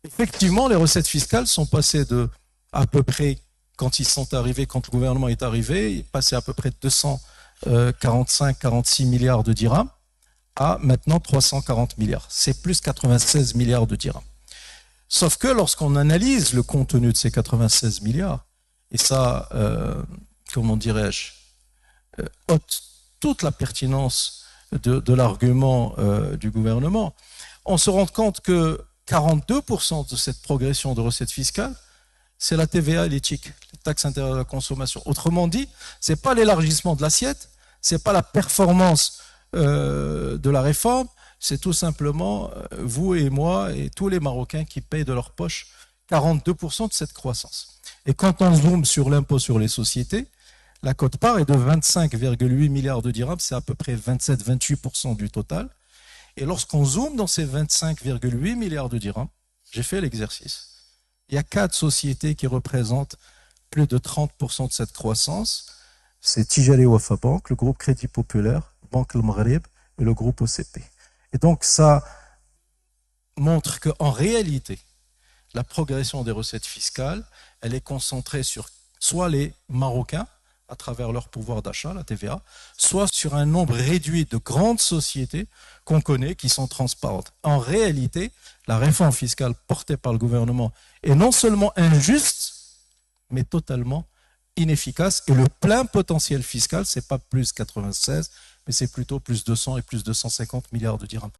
Effectivement, les recettes fiscales sont passées de à peu près, quand ils sont arrivés, quand le gouvernement est arrivé, il est passé à peu près de 245-46 milliards de dirhams à maintenant 340 milliards. C'est plus 96 milliards de dirhams. Sauf que lorsqu'on analyse le contenu de ces 96 milliards, et ça, comment dirais-je, ôte toute la pertinence de l'argument du gouvernement, on se rend compte que 42% de cette progression de recettes fiscales, c'est la TVA et les TIC, les taxes intérieures de la consommation. Autrement dit, ce n'est pas l'élargissement de l'assiette, ce n'est pas la performance de la réforme, c'est tout simplement vous et moi et tous les Marocains qui payent de leur poche 42% de cette croissance. Et quand on zoome sur l'impôt sur les sociétés, la quote-part est de 25,8 milliards de dirhams, c'est à peu près 27-28% du total. Et lorsqu'on zoome dans ces 25,8 milliards de dirhams, j'ai fait l'exercice. Il y a 4 sociétés qui représentent plus de 30% de cette croissance. C'est Tijari Wafa Bank, le groupe Crédit Populaire, Banque Al Maghreb et le groupe OCP. Et donc ça montre qu'en réalité, la progression des recettes fiscales, elle est concentrée sur soit les Marocains, à travers leur pouvoir d'achat, la TVA, soit sur un nombre réduit de grandes sociétés qu'on connaît, qui sont transparentes. En réalité, la réforme fiscale portée par le gouvernement est non seulement injuste, mais totalement inefficace. Et le plein potentiel fiscal, ce n'est pas plus 96, mais c'est plutôt plus 200 et plus 250 milliards de dirhams.